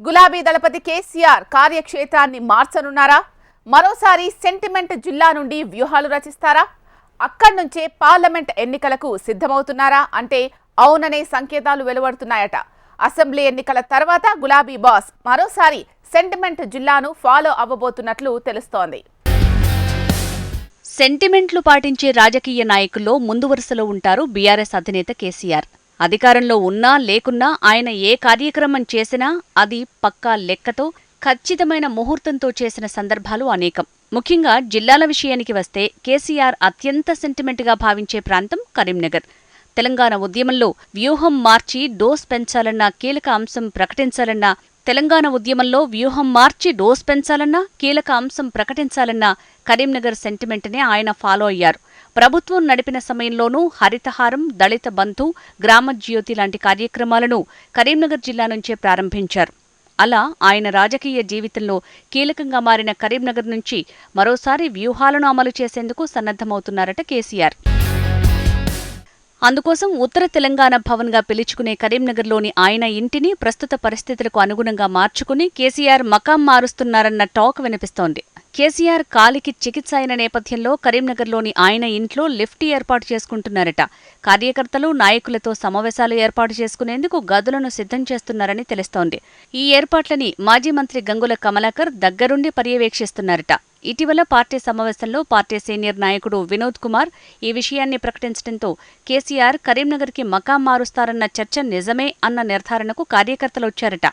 గులాబీ దళపతి కేసీఆర్ కార్యక్షేత్రాన్ని మార్చనున్నారా? మరోసారి సెంటిమెంట్ జిల్లా నుండి వ్యూహాలు రచిస్తారా? అక్కడి నుంచే పార్లమెంట్ ఎన్నికలకు సిద్ధమవుతున్నారా అంటే అవుననే సంకేతాలు వెలువడుతున్నాయట. అసెంబ్లీ ఎన్నికల తర్వాత గులాబీ బాస్ మరోసారి సెంటిమెంట్ జిల్లాను ఫాలో అవ్వబోతున్నట్లు తెలుస్తోంది. సెంటిమెంట్లు పాటించే రాజకీయ నాయకుల్లో ముందు వరుసలో ఉంటారు బీఆర్ఎస్ అధినేత కేసీఆర్. అధికారంలో ఉన్నా లేకున్నా ఆయన ఏ కార్యక్రమం చేసినా అది పక్కా లెక్కతో ఖచ్చితమైన ముహూర్తంతో చేసిన సందర్భాలు అనేకం. ముఖ్యంగా జిల్లాల విషయానికి వస్తే కేసీఆర్ అత్యంత సెంటిమెంట్గా భావించే ప్రాంతం కరీంనగర్. తెలంగాణ ఉద్యమంలో వ్యూహం మార్చి డోస్ పెంచాలన్న కీలక అంశం ప్రకటించాలన్నా కరీంనగర్ సెంటిమెంట్నే ఆయన ఫాలో అయ్యారు. ప్రభుత్వం నడిపిన సమయంలోనూ హరితహారం, దళిత బంధు, గ్రామ జ్యోతి లాంటి కార్యక్రమాలను కరీంనగర్ జిల్లా నుంచే ప్రారంభించారు. అలా ఆయన రాజకీయ జీవితంలో కీలకంగా మారిన కరీంనగర్ నుంచి మరోసారి వ్యూహాలను అమలు చేసేందుకు సన్నద్ధమవుతున్నారట కేసీఆర్. అందుకోసం ఉత్తర తెలంగాణ భవన్గా పిలుచుకునే కరీంనగర్లోని ఆయన ఇంటిని ప్రస్తుత పరిస్థితులకు అనుగుణంగా మార్చుకుని కేసీఆర్ మకాం మారుస్తున్నారన్న టాక్ వినిపిస్తోంది. కేసీఆర్ కాలికి చికిత్స అయిన నేపథ్యంలో కరీంనగర్లోని ఆయన ఇంట్లో లిఫ్ట్ ఏర్పాటు చేసుకుంటున్నారట. కార్యకర్తలు, నాయకులతో సమావేశాలు ఏర్పాటు చేసుకునేందుకు గదులను సిద్ధం చేస్తున్నారని తెలుస్తోంది. ఈ ఏర్పాట్లని మాజీ మంత్రి గంగుల కమలాకర్ దగ్గరుండి పర్యవేక్షిస్తున్నారట. ఇటీవల పార్టీ సమావేశంలో పార్టీ సీనియర్ నాయకుడు వినోద్ కుమార్ ఈ విషయాన్ని ప్రకటించడంతో కేసీఆర్ కరీంనగర్కి మకాం మారుస్తారన్న చర్చ నిజమే అన్న నిర్ధారణకు కార్యకర్తలొచ్చారట.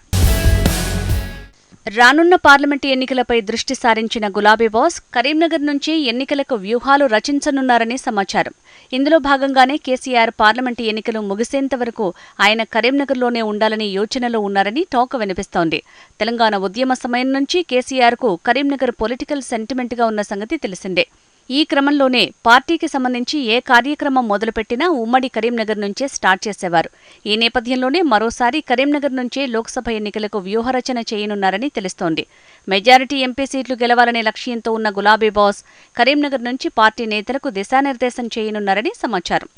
రానున్న పార్లమెంటు ఎన్నికలపై దృష్టి సారించిన గులాబీ బాస్ కరీంనగర్ నుంచి ఎన్నికలకు వ్యూహాలు రచించనున్నారని సమాచారం. ఇందులో భాగంగానే కేసీఆర్ పార్లమెంటు ఎన్నికలు ముగిసేంత వరకు ఆయన కరీంనగర్లోనే ఉండాలని యోచనలో ఉన్నారని టాక్ వినిపిస్తోంది. తెలంగాణ ఉద్యమ సమయం నుంచి కేసీఆర్కు కరీంనగర్ పొలిటికల్ సెంటిమెంట్గా ఉన్న సంగతి తెలిసిందే. ఈ క్రమంలోనే పార్టీకి సంబంధించి ఏ కార్యక్రమం మొదలుపెట్టినా ఉమ్మడి కరీంనగర్ నుంచే స్టార్ట్ చేసేవారు. ఈ నేపథ్యంలోనే మరోసారి కరీంనగర్ నుంచే లోక్సభ ఎన్నికలకు వ్యూహరచన చేయనున్నారని తెలుస్తోంది. మెజారిటీ ఎంపీ సీట్లు గెలవాలనే లక్ష్యంతో ఉన్న గులాబీ బాస్ కరీంనగర్ నుంచి పార్టీ నేతలకు దిశానిర్దేశం చేయనున్నారని సమాచారం.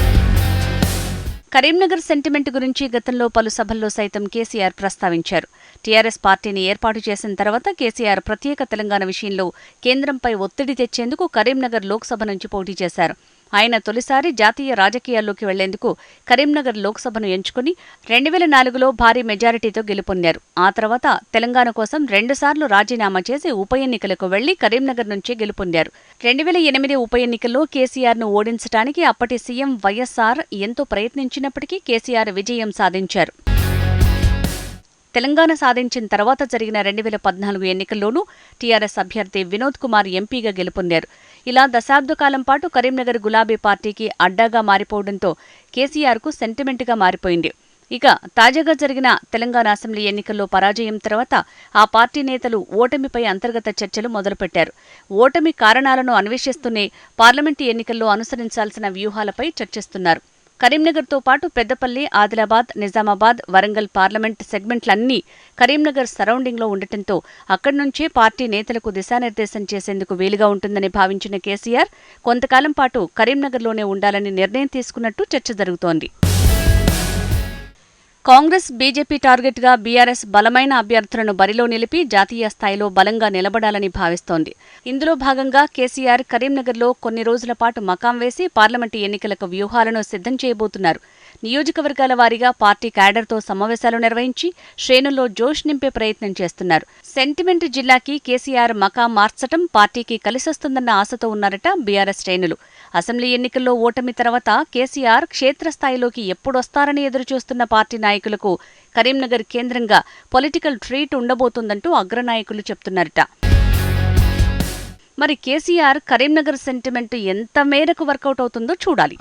కరీంనగర్ సెంటిమెంట్ గురించి గతంలో పలు సభల్లో సైతం కేసీఆర్ ప్రస్తావించారు. టీఆర్ఎస్ పార్టీని ఏర్పాటు చేసిన తర్వాత కేసీఆర్ ప్రత్యేక తెలంగాణ విషయంలో కేంద్రంపై ఒత్తిడి తెచ్చేందుకు కరీంనగర్ లోక్సభ నుంచి పోటీ చేశారు. ఆయన తొలిసారి జాతీయ రాజకీయాల్లోకి వెళ్లేందుకు కరీంనగర్ లోక్సభను ఎంచుకుని 2004లో భారీ మెజారిటీతో గెలుపొందారు. ఆ తర్వాత తెలంగాణ కోసం 2 సార్లు రాజీనామా చేసి ఉప ఎన్నికలకు వెళ్లి కరీంనగర్ నుంచే గెలుపొందారు. 2008 ఉప ఎన్నికల్లో కేసీఆర్ను ఓడించడానికి అప్పటి సీఎం వైఎస్ఆర్ ఎంతో ప్రయత్నించినప్పటికీ కేసీఆర్ విజయం సాధించారు. తెలంగాణ సాధించిన తర్వాత జరిగిన 2014 ఎన్నికల్లోనూ టీఆర్ఎస్ అభ్యర్థి వినోద్ కుమార్ ఎంపీగా గెలుపొందారు. ఇలా దశాబ్ద కాలం పాటు కరీంనగర్ గులాబీ పార్టీకి అడ్డాగా మారిపోవడంతో కేసీఆర్కు సెంటిమెంట్గా మారిపోయింది. ఇక తాజాగా జరిగిన తెలంగాణ అసెంబ్లీ ఎన్నికల్లో పరాజయం తర్వాత ఆ పార్టీ నేతలు ఓటమిపై అంతర్గత చర్చలు మొదలుపెట్టారు. ఓటమి కారణాలను అన్వేషిస్తూనే పార్లమెంటు ఎన్నికల్లో అనుసరించాల్సిన వ్యూహాలపై చర్చిస్తున్నారు. కరీంనగర్తో పాటు పెద్దపల్లి, ఆదిలాబాద్, నిజామాబాద్, వరంగల్ పార్లమెంట్ సెగ్మెంట్లన్నీ కరీంనగర్ సరౌండింగ్లో ఉండటంతో అక్కడి నుంచే పార్టీ నేతలకు దిశానిర్దేశం చేసేందుకు వీలుగా ఉంటుందని భావించిన కేసీఆర్ కొంతకాలం పాటు కరీంనగర్లోనే ఉండాలని నిర్ణయం తీసుకున్నట్టు చర్చ జరుగుతోంది. కాంగ్రెస్, బీజేపీ టార్గెట్గా బీఆర్ఎస్ బలమైన అభ్యర్థులను బరిలో నిలిపి జాతీయ స్థాయిలో బలంగా నిలబడాలని భావిస్తోంది. ఇందులో భాగంగా కేసీఆర్ కరీంనగర్లో కొన్ని రోజుల పాటు మకాం వేసి పార్లమెంటు ఎన్నికలకు వ్యూహాలను సిద్ధం చేయబోతున్నారు. నియోజకవర్గాల వారీగా పార్టీ క్యాడర్తో సమావేశాలు నిర్వహించి శ్రేణుల్లో జోష్ నింపే ప్రయత్నం చేస్తున్నారు. సెంటిమెంట్ జిల్లాకి కేసీఆర్ మకాం మార్చటం పార్టీకి కలిసొస్తుందన్న ఆశతో ఉన్నారట బీఆర్ఎస్ శ్రేణులు. అసెంబ్లీ ఎన్నికల్లో ఓటమి తర్వాత కేసీఆర్ క్షేత్రస్థాయిలోకి ఎప్పుడొస్తారని ఎదురుచూస్తున్న పార్టీ నాయకులకు కరీంనగర్ కేంద్రంగా పొలిటికల్ ట్రీట్ ఉండబోతోందంటూ అగ్రనాయకులు చెప్తున్నారట. మరి కేసీఆర్ కరీంనగర్ సెంటిమెంట్ ఎంత మేరకు వర్కౌట్ అవుతుందో చూడాలి.